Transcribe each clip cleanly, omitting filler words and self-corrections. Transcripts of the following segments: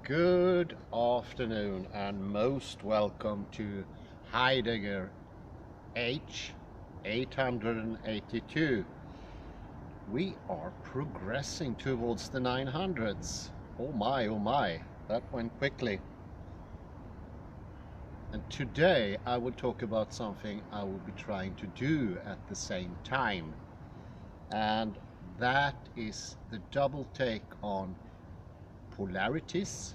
Good afternoon and most welcome to Heidegger H 882. We are progressing towards the 900s. Oh my, that went quickly. And today I will talk about something I will be trying to do at the same time. And that is the double take on polarities,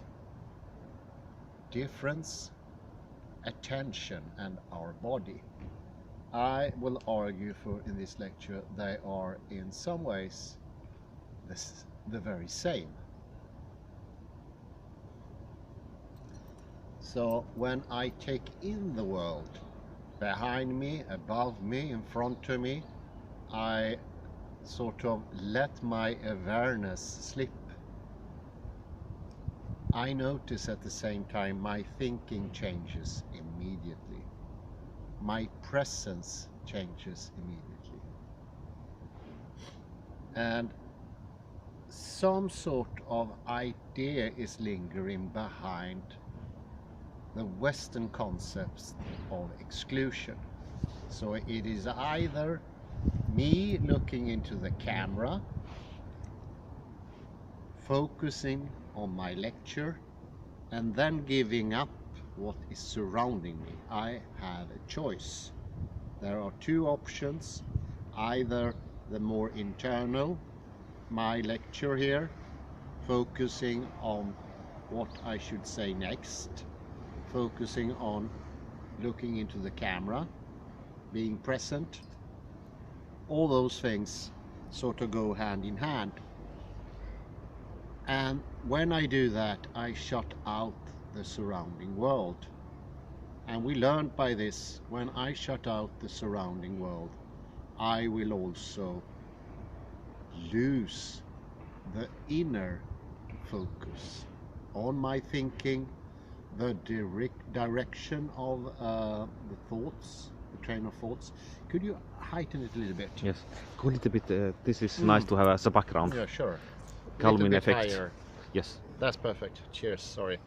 difference, attention, and our body. I will argue in this lecture they are in some ways the very same. So when I take in the world behind me, above me, in front of me, I sort of let my awareness slip. I notice at the same time my thinking changes immediately. My presence changes immediately. And some sort of idea is lingering behind the Western concepts of exclusion. So it is either me looking into the camera, focusing on my lecture, and then giving up what is surrounding me. I have a choice. There are two options, either the more internal, my lecture here, focusing on what I should say next, focusing on looking into the camera, being present. All those things sort of go hand in hand. And when I do that, I shut out the surrounding world. And we learned by this, when I shut out the surrounding world, I will also lose the inner focus on my thinking, the direction of the thoughts, the train of thoughts. Could you heighten it a little bit? Yes, go a little bit. This is nice to have as a background. Yeah, sure. Calming effect. Higher. Yes. That's perfect. Cheers, sorry.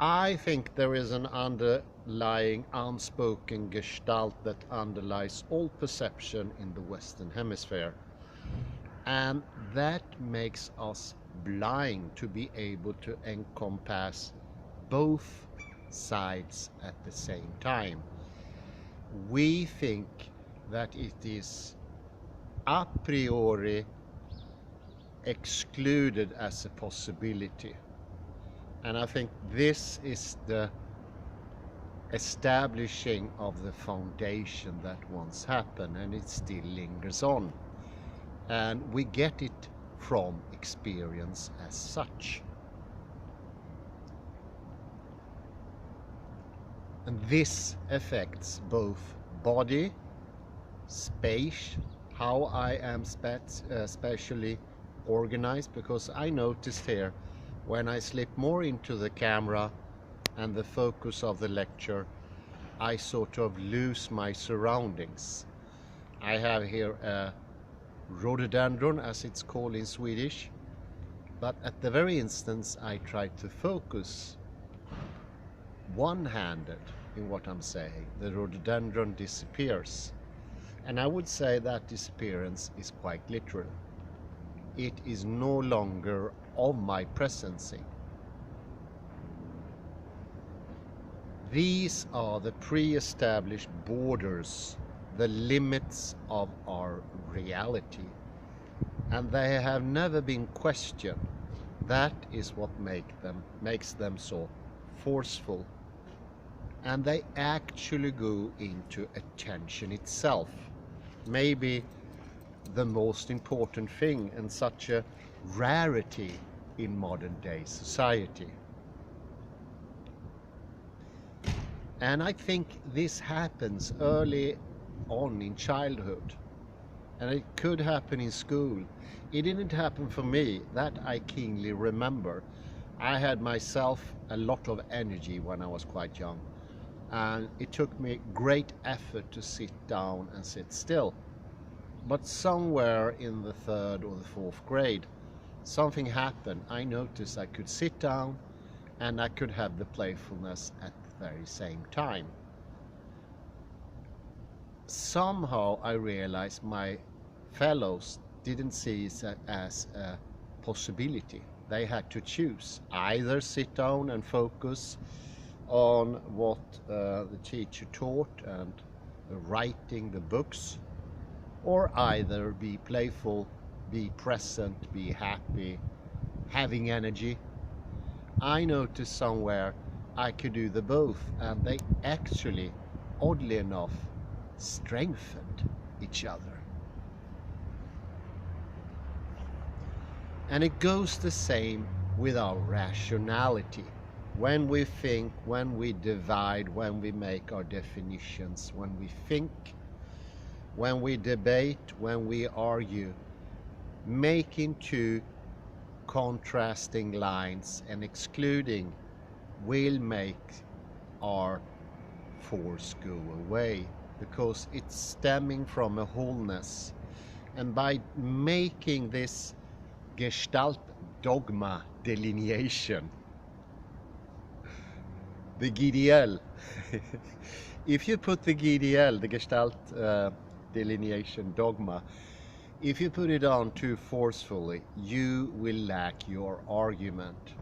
I think there is an underlying unspoken gestalt that underlies all perception in the Western Hemisphere. And that makes us blind to be able to encompass both sides at the same time. We think that it is a priori excluded as a possibility. And I think this is the establishing of the foundation that once happened, and it still lingers on. And we get it from experience as such. And this affects both body, space, how I am spatially organized, because I noticed here when I slip more into the camera and the focus of the lecture, I sort of lose my surroundings. I have here a rhododendron, as it's called in Swedish, but at the very instance I try to focus one-handed in what I'm saying, the rhododendron disappears. And I would say that disappearance is quite literal. It is no longer of my presencing. These are the pre-established borders, the limits of our reality, and they have never been questioned. That is what makes them so forceful. And they actually go into attention itself. Maybe the most important thing and such a rarity in modern day society. And I think this happens early on in childhood, and it could happen in school. It didn't happen for me, that I keenly remember. I had myself a lot of energy when I was quite young, and it took me great effort to sit down and sit still. But somewhere in the 3rd or the 4th grade, something happened. I noticed I could sit down and I could have the playfulness at the very same time. Somehow I realized my fellows didn't see it as a possibility. They had to choose, either sit down and focus on what the teacher taught and writing the books, or either be playful, be present, be happy, having energy. I noticed somewhere I could do the both, and they actually, oddly enough, strengthened each other. And it goes the same with our rationality. When we think, when we divide, when we make our definitions, when we think, when we debate, when we argue, making two contrasting lines and excluding will make our force go away, because it's stemming from a wholeness. And by making this Gestalt dogma delineation, the GDL, if you put the GDL, the Gestalt delineation dogma, if you put it on too forcefully, you will lack your argument.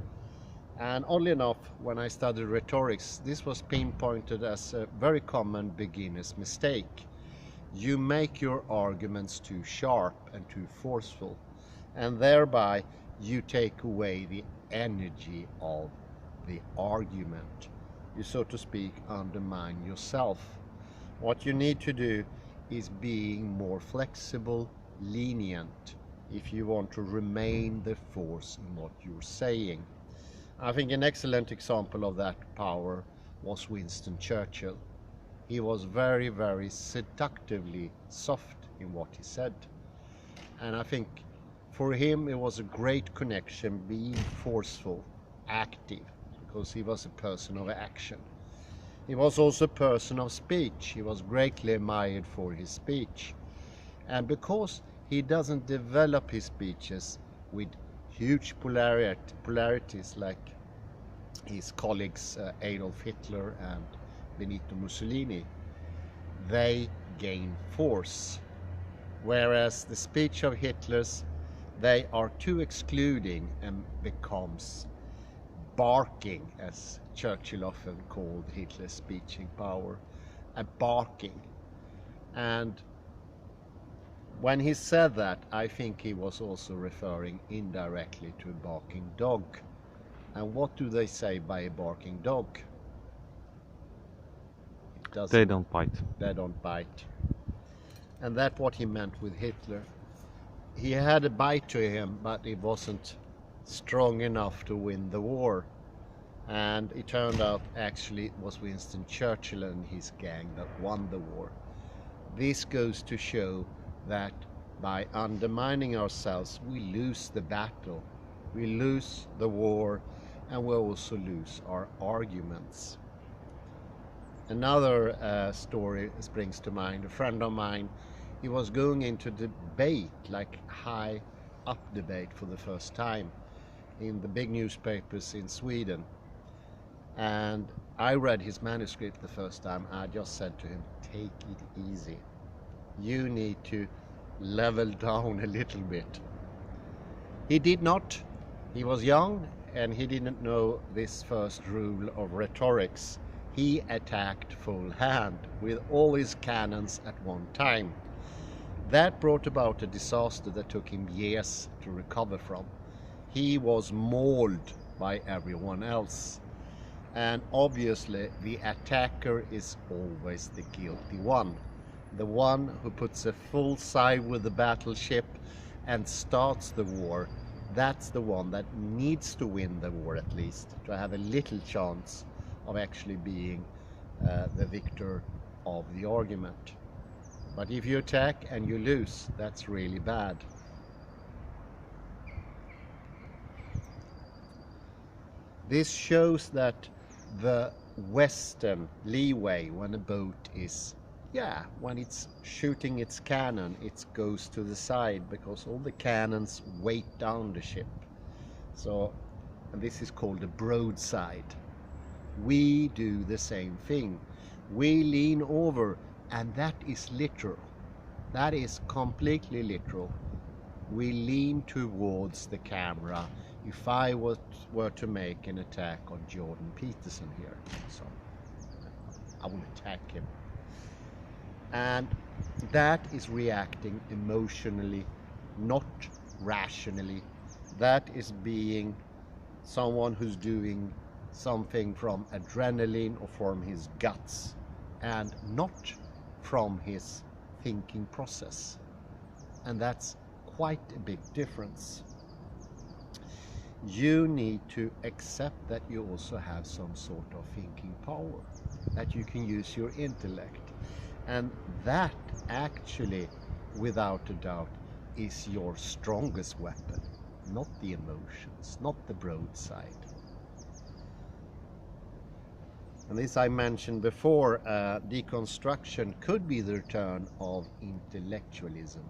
And oddly enough, when I studied rhetorics, this was pinpointed as a very common beginner's mistake. You make your arguments too sharp and too forceful, and thereby you take away the energy of the argument. You, so to speak, undermine yourself. What you need to do is being more flexible, lenient, if you want to remain the force in what you're saying. I think an excellent example of that power was Winston Churchill. He was very, very seductively soft in what he said. And I think for him it was a great connection being forceful, active, because he was a person of action. He was also a person of speech. He was greatly admired for his speech. And because he doesn't develop his speeches with huge polarities like his colleagues Adolf Hitler and Benito Mussolini, they gain force. Whereas the speech of Hitler's, they are too excluding and becomes barking, as Churchill often called Hitler's speeching power, a barking. And when he said that, I think he was also referring indirectly to a barking dog. And what do they say by a barking dog? They don't bite. They don't bite. And that's what he meant with Hitler. He had a bite to him, but it wasn't strong enough to win the war. And it turned out actually it was Winston Churchill and his gang that won the war. This goes to show that by undermining ourselves, we lose the battle, we lose the war, and we also lose our arguments. Another story springs to mind. A friend of mine, he was going into debate, like high up debate for the first time in the big newspapers in Sweden. And I read his manuscript the first time. I just said to him, take it easy. You need to level down a little bit. He did not. He was young and he didn't know this first rule of rhetorics. He attacked full hand with all his cannons at one time. That brought about a disaster that took him years to recover from. He was mauled by everyone else. And obviously the attacker is always the guilty one. The one who puts a full side with the battleship and starts the war, that's the one that needs to win the war, at least, to have a little chance of actually being the victor of the argument. But if you attack and you lose, that's really bad. This shows that the Western leeway when a boat is yeah, when it's shooting its cannon, it goes to the side because all the cannons weight down the ship. So, and this is called a broadside. We do the same thing. We lean over, and that is literal. That is completely literal. We lean towards the camera. If I were to make an attack on Jordan Peterson here, so I will attack him. And that is reacting emotionally, not rationally. That is being someone who's doing something from adrenaline or from his guts and not from his thinking process. And that's quite a big difference. You need to accept that you also have some sort of thinking power, that you can use your intellect. And that actually, without a doubt, is your strongest weapon, not the emotions, not the broadside. And as I mentioned before, deconstruction could be the return of intellectualism.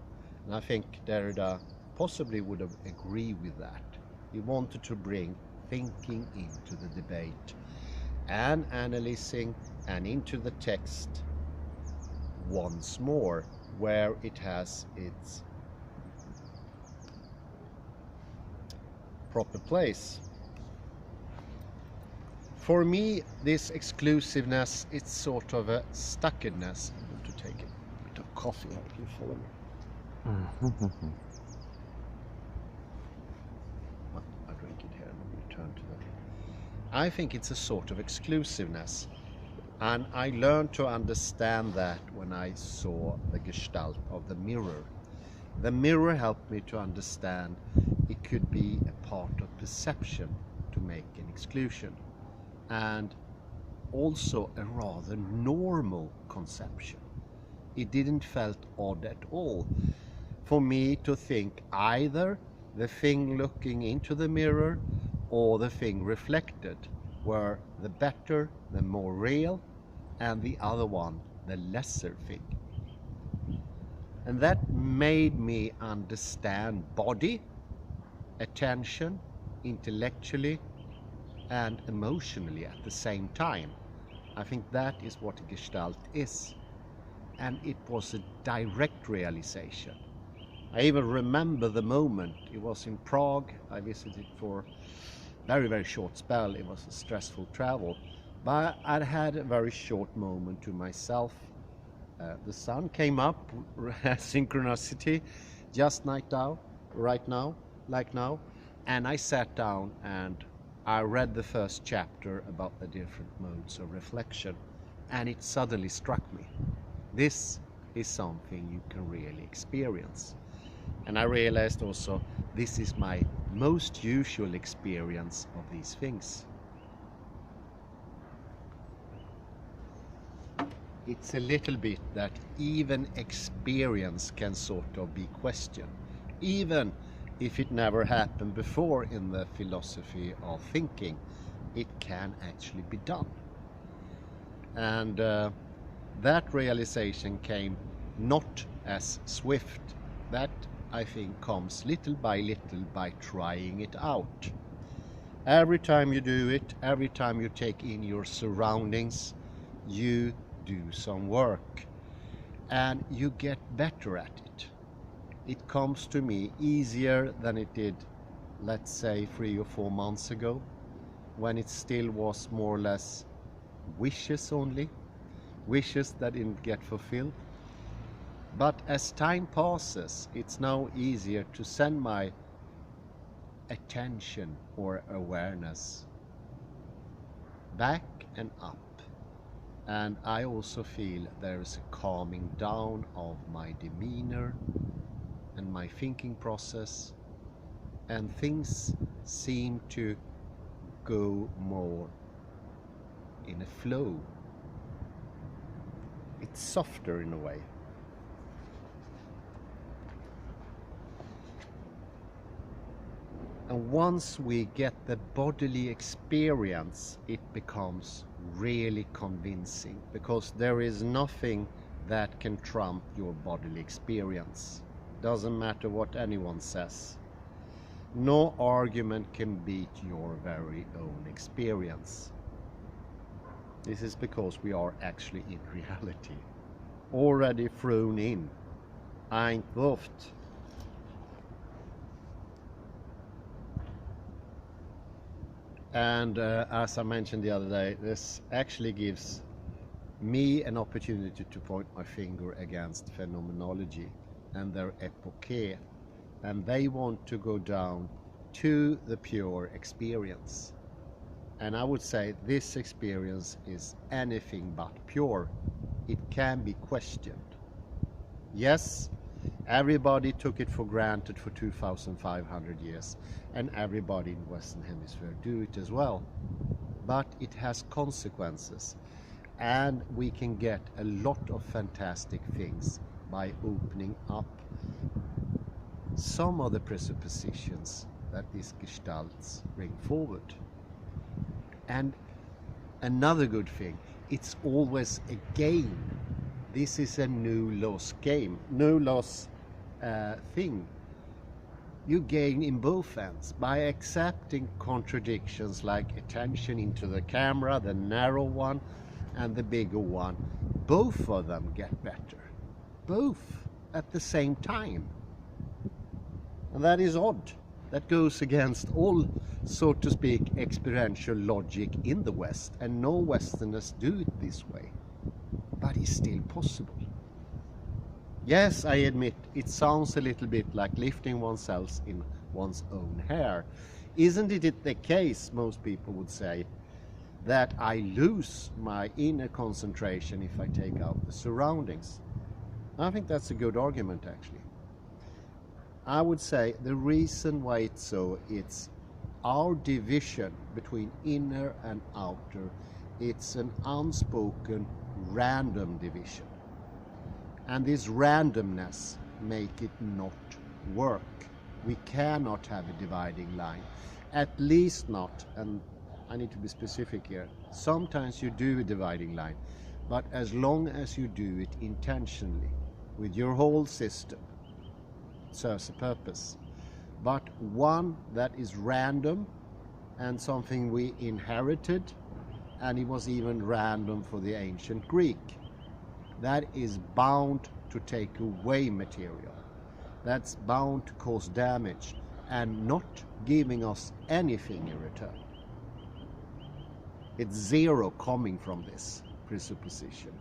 And I think Derrida possibly would have agreed with that. He wanted to bring thinking into the debate and analyzing and into the text once more, where it has its proper place. For me, this exclusiveness, it's sort of a stuckedness. I'm going to take a bit of coffee here if you follow me. I drink it here and then return to that. I think it's a sort of exclusiveness. And I learned to understand that when I saw the gestalt of the mirror. The mirror helped me to understand it could be a part of perception to make an exclusion, and also a rather normal conception. It didn't felt odd at all for me to think either the thing looking into the mirror or the thing reflected were the better, the more real, and the other one the lesser thing. And that made me understand body, attention, intellectually and emotionally at the same time. I think that is what a Gestalt is. And it was a direct realization. I even remember the moment. It was in Prague. I visited for a very, very short spell. It was a stressful travel. But I had a very short moment to myself. The sun came up, synchronicity, just like now, and I sat down and I read the first chapter about the different modes of reflection, and it suddenly struck me. This is something you can really experience. And I realized also this is my most usual experience of these things. It's a little bit that even experience can sort of be questioned, even if it never happened before in the philosophy of thinking, it can actually be done. And that realization came not as swift. That, I think, comes little by trying it out. Every time you do it, every time you take in your surroundings, you do some work and you get better at it. It comes to me easier than it did, let's say, 3 or 4 months ago, when it still was more or less wishes only, wishes that didn't get fulfilled. But as time passes, it's now easier to send my attention or awareness back and up. And I also feel there is a calming down of my demeanor and my thinking process, and things seem to go more in a flow. It's softer in a way. And once we get the bodily experience, it becomes really convincing, because there is nothing that can trump your bodily experience. Doesn't matter what anyone says. No argument can beat your very own experience. This is because we are actually in reality, already thrown in, einwurft. And as I mentioned the other day, this actually gives me an opportunity to point my finger against phenomenology and their epoche, and they want to go down to the pure experience. And I would say this experience is anything but pure. It can be questioned. Yes, everybody took it for granted for 2,500 years, and everybody in the Western Hemisphere do it as well. But it has consequences, and we can get a lot of fantastic things by opening up some of the presuppositions that these gestalts bring forward. And another good thing, it's always a game. This is a no-loss game, no-loss thing. You gain in both ends by accepting contradictions like attention into the camera, the narrow one and the bigger one. Both of them get better, both at the same time. And that is odd. That goes against all, so to speak, experiential logic in the West, and no Westerners do it this way. But it's still possible. Yes, I admit, it sounds a little bit like lifting oneself in one's own hair. Isn't it the case, most people would say, that I lose my inner concentration if I take out the surroundings? I think that's a good argument, actually. I would say the reason why it's so, it's our division between inner and outer. It's an unspoken random division. And this randomness make it not work. We cannot have a dividing line. At least not, and I need to be specific here, sometimes you do a dividing line, but as long as you do it intentionally, with your whole system, it serves a purpose. But one that is random and something we inherited, and it was even random for the ancient Greek, that is bound to take away material. That's bound to cause damage and not giving us anything in return. It's zero coming from this presupposition.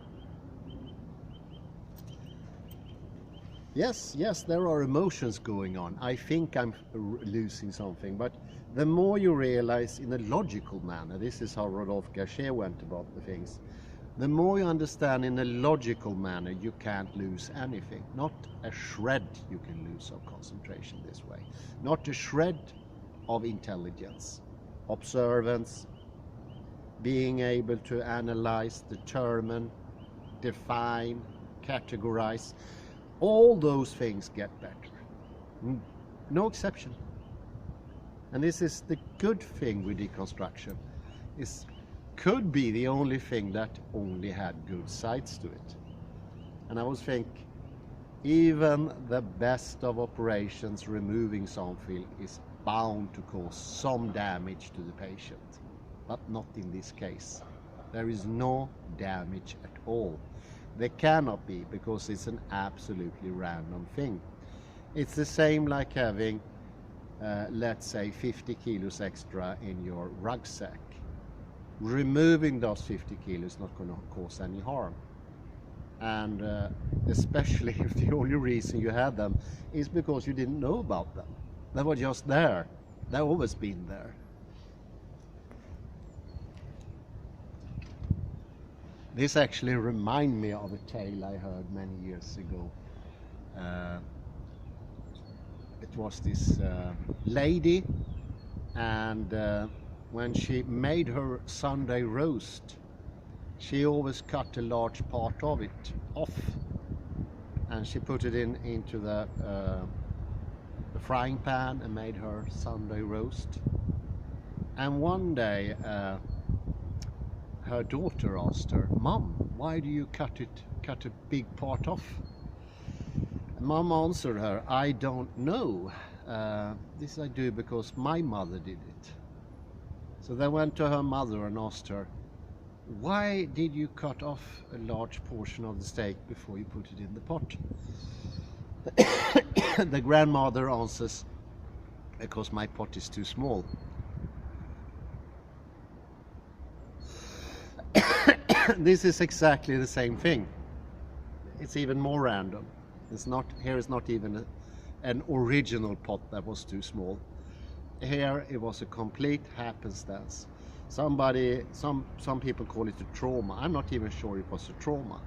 Yes, there are emotions going on. I think I'm losing something, but the more you realize in a logical manner, this is how Rodolphe Gachet went about the things, the more you understand in a logical manner, you can't lose anything. Not a shred you can lose of concentration this way. Not a shred of intelligence, observance, being able to analyze, determine, define, categorize. All those things get better. No exception. And this is the good thing with deconstruction. It could be the only thing that only had good sides to it. And I would think even the best of operations removing something is bound to cause some damage to the patient. But not in this case. There is no damage at all. There cannot be, because it's an absolutely random thing. It's the same like having, let's say, 50 kilos extra in your rucksack. Removing those 50 kilos is not going to cause any harm. And especially if the only reason you had them is because you didn't know about them. They were just there. They've always been there. This actually reminds me of a tale I heard many years ago. It was this lady, and when she made her Sunday roast, she always cut a large part of it off, and she put it into the frying pan and made her Sunday roast. And one day her daughter asked her, "Mom, why do you cut cut a big part off? Mom answered her, I don't know. This I do because my mother did it. So they went to her mother and asked her, why did you cut off a large portion of the steak before you put it in the pot? The grandmother answers, because my pot is too small. This is exactly the same thing. It's even more random. Here is not even an original pot that was too small. Here it was a complete happenstance. Some people call it a trauma. I'm not even sure it was a trauma.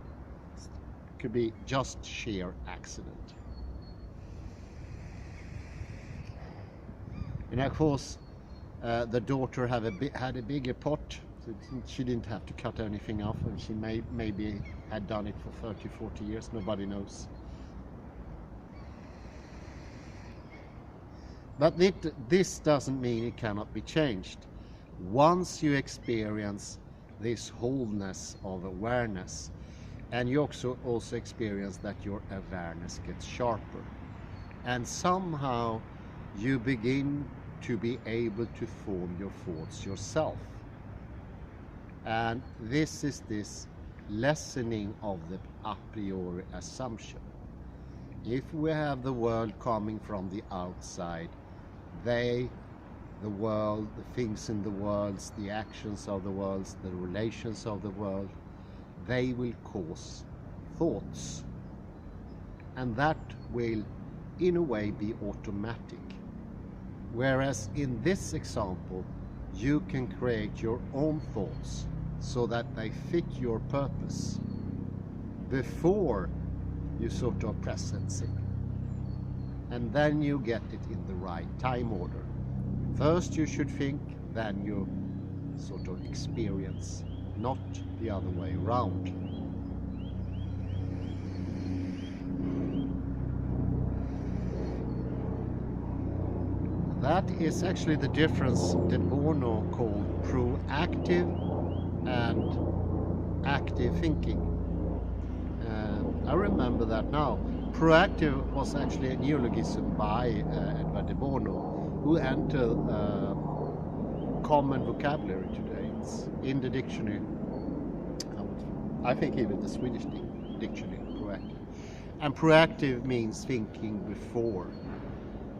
It could be just sheer accident. And of course, the daughter had a bigger pot, so she didn't have to cut anything off, and she maybe had done it for 30, 40 years, nobody knows. But this doesn't mean it cannot be changed. Once you experience this wholeness of awareness, and you also experience that your awareness gets sharper, and somehow you begin to be able to form your thoughts yourself. And this is this lessening of the a priori assumption. If we have the world coming from the outside, the world, the things in the world, the actions of the world, the relations of the world, they will cause thoughts. And that will, in a way, be automatic. Whereas in this example, you can create your own thoughts so that they fit your purpose before you sort of presence it. And then you get it in the right time order. First you should think, then you sort of experience, not the other way around. That is actually the difference De Bono called proactive and active thinking. I remember that now. Proactive was actually a neologism by Edward De Bono, who entered common vocabulary today. It's in the dictionary. I think even the Swedish dictionary, proactive. And proactive means thinking before.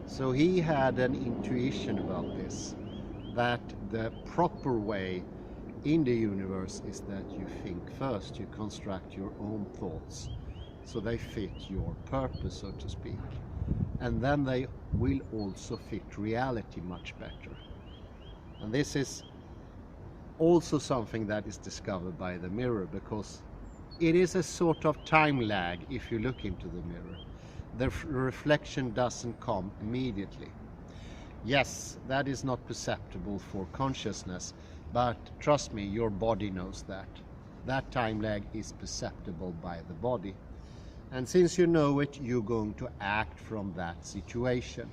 So he had an intuition about this, that the proper way in the universe is that you think first, you construct your own thoughts, so they fit your purpose, so to speak. And then they will also fit reality much better. And this is also something that is discovered by the mirror, because it is a sort of time lag if you look into the mirror. The reflection doesn't come immediately. Yes, that is not perceptible for consciousness, but trust me, your body knows that. That time lag is perceptible by the body. And since you know it, you're going to act from that situation.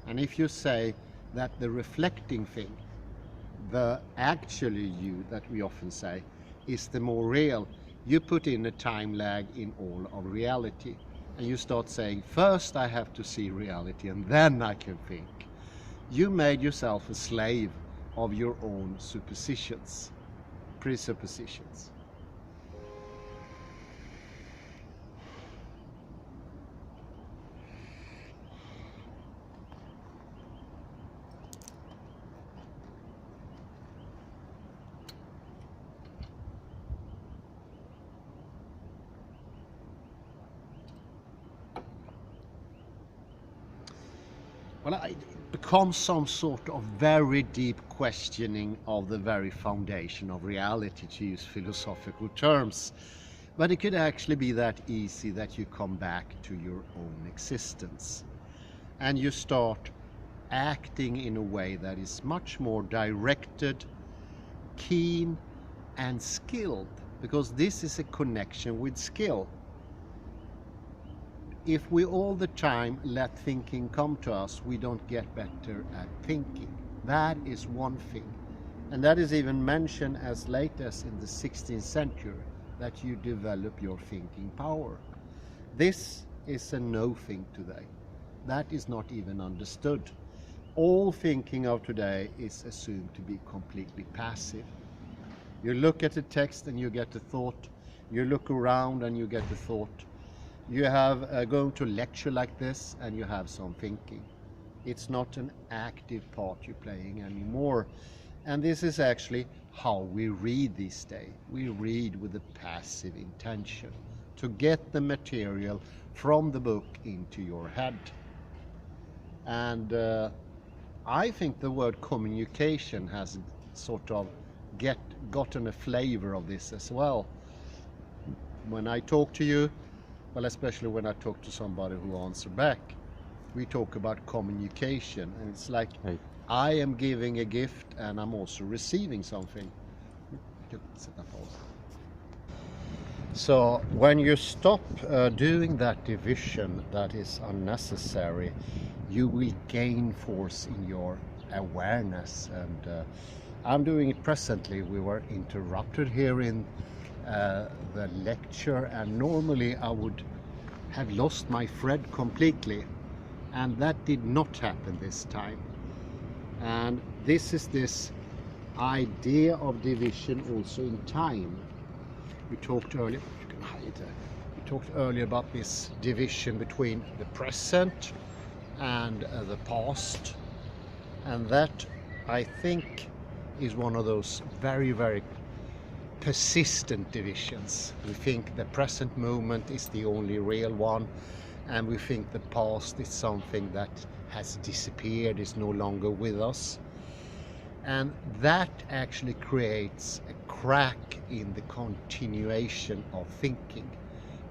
And if you say that the reflecting thing, the actually you that we often say, is the more real, you put in a time lag in all of reality. And you start saying, first I have to see reality and then I can think. You made yourself a slave of your own suppositions, presuppositions. Well, it becomes some sort of very deep questioning of the very foundation of reality, to use philosophical terms. But it could actually be that easy that you come back to your own existence. And you start acting in a way that is much more directed, keen, and skilled. Because this is a connection with skill. If we all the time let thinking come to us, we don't get better at thinking. That is one thing. And that is even mentioned as late as in the 16th century, that you develop your thinking power. This is a no thing today. That is not even understood. All thinking of today is assumed to be completely passive. You look at the text and you get a thought. You look around and you get a thought. You have going to a lecture like this and you have some thinking. It's not an active part you're playing anymore. And this is actually how we read these days. We read with a passive intention to get the material from the book into your head. And I think the word communication has sort of gotten a flavor of this as well. When I talk to you, well, especially when I talk to somebody who answers back, we talk about communication, and it's like Hey. I am giving a gift and I'm also receiving something. So when you stop doing that division that is unnecessary, you will gain force in your awareness. And I'm doing it presently. We were interrupted here in the lecture, and normally I would have lost my thread completely, and that did not happen this time. And this is this idea of division also in time. We talked earlier, you can hide there. We talked earlier about this division between the present and the past, and that, I think, is one of those very, very persistent divisions. We think the present moment is the only real one, and we think the past is something that has disappeared, is no longer with us. And that actually creates a crack in the continuation of thinking.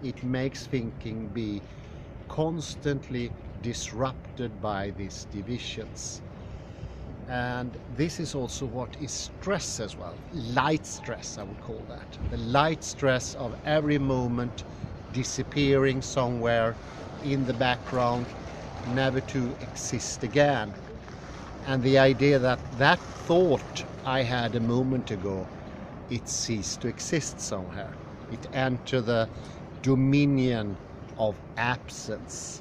It makes thinking be constantly disrupted by these divisions. And this is also what is stress as well. Light stress, I would call that. The light stress of every moment disappearing somewhere in the background, never to exist again. And the idea that that thought I had a moment ago, it ceased to exist somewhere. It entered the dominion of absence.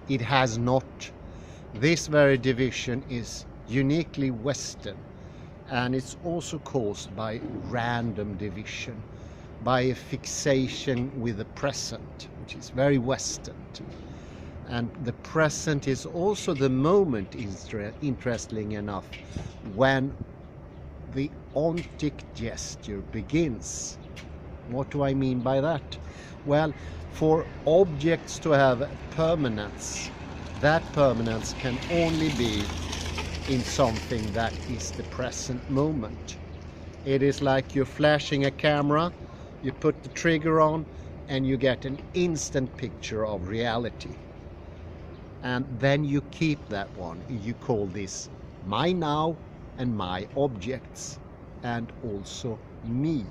It has not. This very division is uniquely Western, and it's also caused by random division, by a fixation with the present, which is very Western. And the present is also the moment, interestingly enough, when the ontic gesture begins. What do I mean by that? Well, for objects to have permanence, that permanence can only be in something that is the present moment. It is like you're flashing a camera, you put the trigger on, and you get an instant picture of reality. And then you keep that one. You call this my now and my objects, and also me.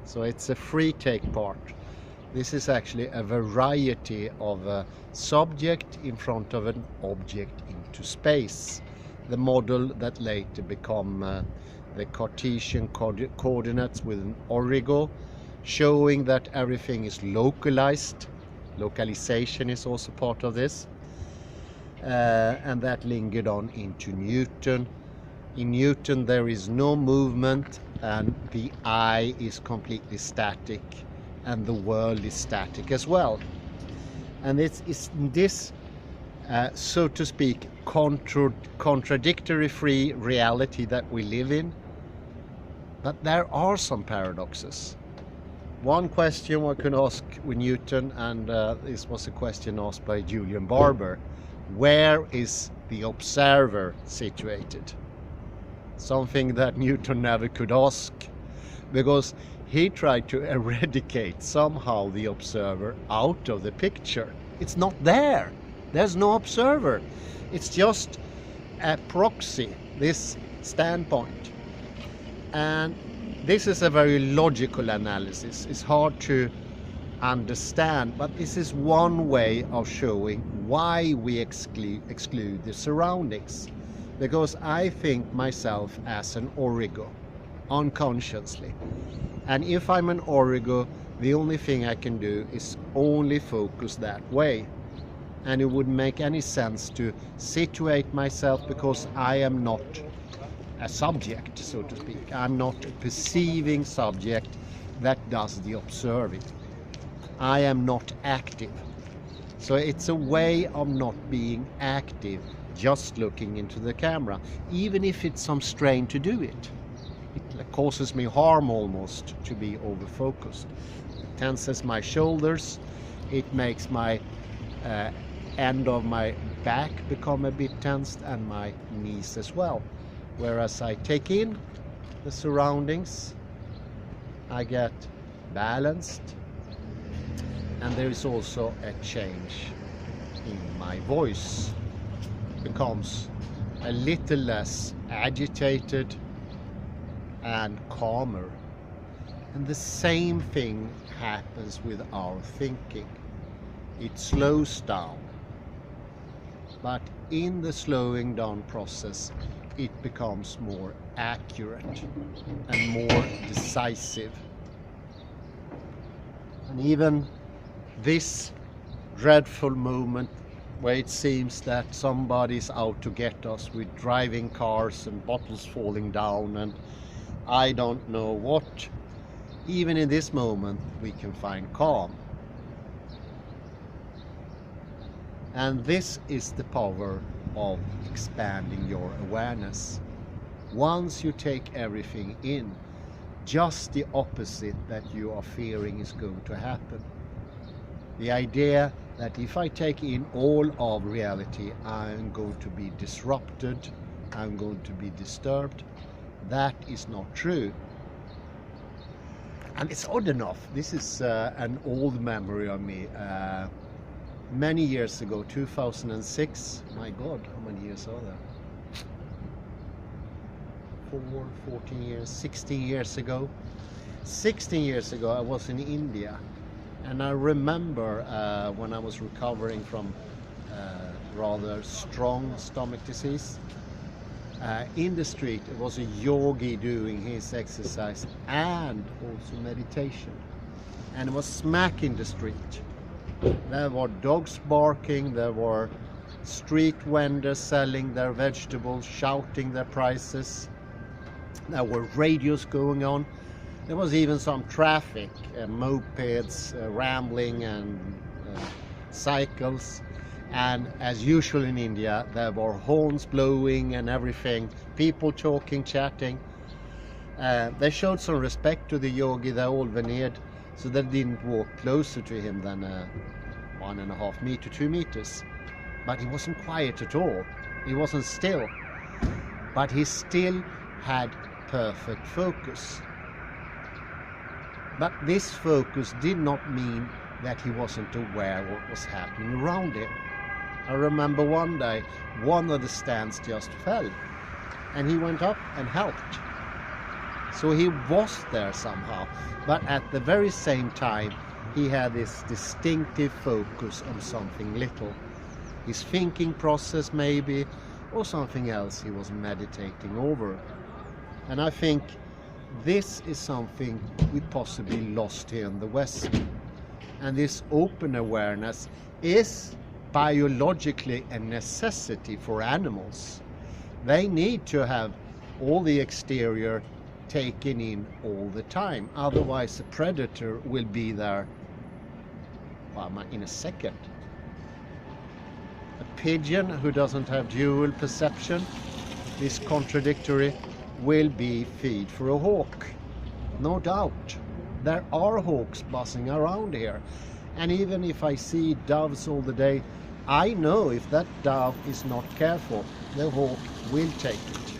So it's a free take part. This is actually a variety of a subject in front of an object into space. The model that later become the Cartesian coordinates with an origo, showing that everything is localized. Localization is also part of this. And that lingered on into Newton. In Newton there is no movement, and the I is completely static, and the world is static as well. And it's this, so to speak, contradictory free reality that we live in. But there are some paradoxes. One question one could ask with Newton, and this was a question asked by Julian Barber: where is the observer situated? Something that Newton never could ask, because he tried to eradicate somehow the observer out of the picture. It's not there. There's no observer. It's just a proxy, this standpoint. And this is a very logical analysis. It's hard to understand, but this is one way of showing why we exclude the surroundings. Because I think myself as an origo. unconsciously. And if I'm an origo, the only thing I can do is only focus that way. And it wouldn't make any sense to situate myself, because I am not a subject, so to speak. I'm not a perceiving subject that does the observing. I am not active. So it's a way of not being active, just looking into the camera, even if it's some strain to do it. It causes me harm almost to be over-focused. It tenses my shoulders, it makes my end of my back become a bit tensed, and my knees as well. Whereas I take in the surroundings, I get balanced, and there is also a change in my voice. It becomes a little less agitated and calmer. And the same thing happens with our thinking. It slows down. But in the slowing down process, it becomes more accurate and more decisive. And even this dreadful moment where it seems that somebody's out to get us with driving cars and bottles falling down and I don't know what, even in this moment we can find calm. And this is the power of expanding your awareness. Once you take everything in, just the opposite that you are fearing is going to happen. The idea that if I take in all of reality, I'm going to be disrupted, I'm going to be disturbed. That is not true. And it's odd enough, this is an old memory of me. Many years ago, 2006, my God, how many years are there? 14 years, 16 years ago. 16 years ago, I was in India. And I remember when I was recovering from rather strong stomach disease, in the street there was a yogi doing his exercise and also meditation. And it was smack in the street. There were dogs barking, there were street vendors selling their vegetables, shouting their prices. There were radios going on. There was even some traffic, mopeds, rambling and cycles. And as usual in India, there were horns blowing and everything, people talking, chatting. They showed some respect to the yogi, they all veneered, so they didn't walk closer to him than 1.5 meters, 2 meters. But he wasn't quiet at all. He wasn't still. But he still had perfect focus. But this focus did not mean that he wasn't aware of what was happening around him. I remember one day, one of the stands just fell, and he went up and helped. So he was there somehow, but at the very same time, he had this distinctive focus on something little. His thinking process maybe, or something else he was meditating over. And I think this is something we possibly lost here in the West. And this open awareness is biologically a necessity for animals. They need to have all the exterior taken in all the time. Otherwise, a predator will be there in a second. A pigeon who doesn't have dual perception, this contradictory, will be feed for a hawk. No doubt. There are hawks buzzing around here. And even if I see doves all the day, I know if that dove is not careful, the hawk will take it.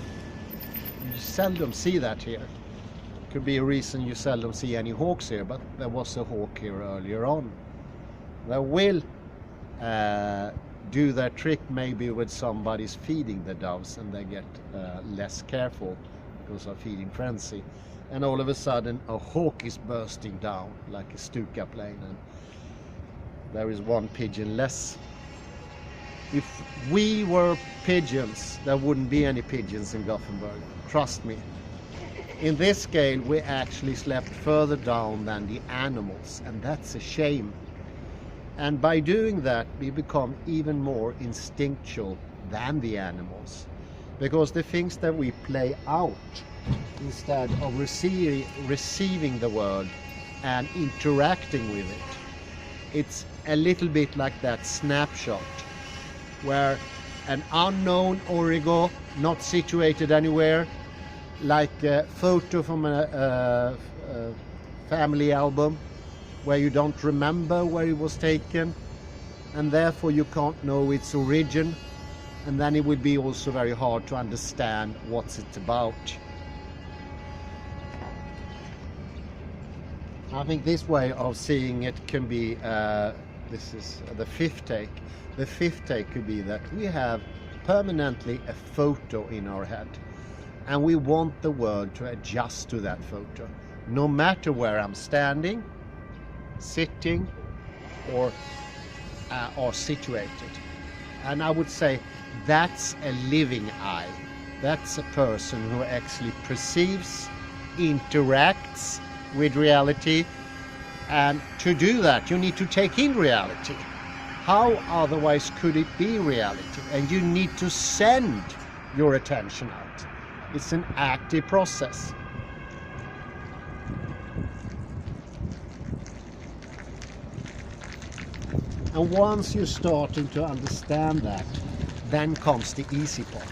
You seldom see that here. Could be a reason you seldom see any hawks here, but there was a hawk here earlier on. They will do their trick maybe with somebody's feeding the doves, and they get less careful because of feeding frenzy. And all of a sudden a hawk is bursting down like a Stuka plane, and there is one pigeon less. If we were pigeons, there wouldn't be any pigeons in Gothenburg. Trust me. In this scale, we actually slept further down than the animals, and that's a shame. And by doing that, we become even more instinctual than the animals, because the things that we play out instead of receiving the world and interacting with it, it's a little bit like that snapshot where an unknown origo, not situated anywhere, like a photo from a family album where you don't remember where it was taken, and therefore you can't know its origin, and then it would be also very hard to understand what's it about. I think this way of seeing it can be, this is the fifth take. The fifth take could be that we have permanently a photo in our head, and we want the world to adjust to that photo, no matter where I'm standing, sitting, or situated. And I would say that's a living I. That's a person who actually perceives, interacts with reality, and to do that you need to take in reality. How otherwise could it be reality? And you need to send your attention out. It's an active process. And once you're starting to understand that, then comes the easy part.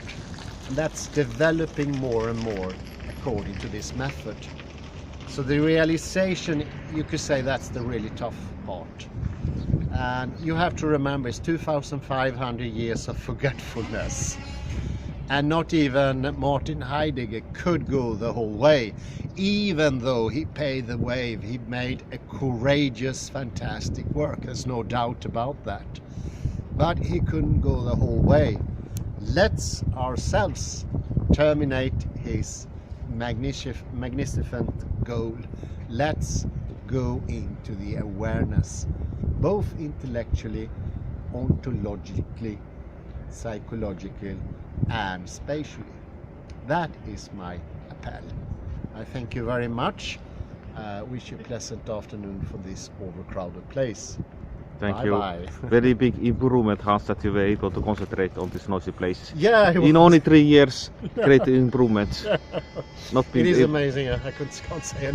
And that's developing more and more according to this method. So the realization, you could say that's the really tough part. And you have to remember it's 2,500 years of forgetfulness. And not even Martin Heidegger could go the whole way, even though he paid the wave. He made a courageous, fantastic work. There's no doubt about that. But he couldn't go the whole way. Let's ourselves terminate his magnificent goal. Let's go into the awareness, both intellectually, ontologically, psychologically, and spatially. That is my appel. I thank you very much. Wish you a pleasant afternoon for this overcrowded place. Thank Bye you. bye. Very big improvement, Hans, that you were able to concentrate on this noisy place. Yeah, In only 3 years, great improvements. Not it is been- amazing. I can't say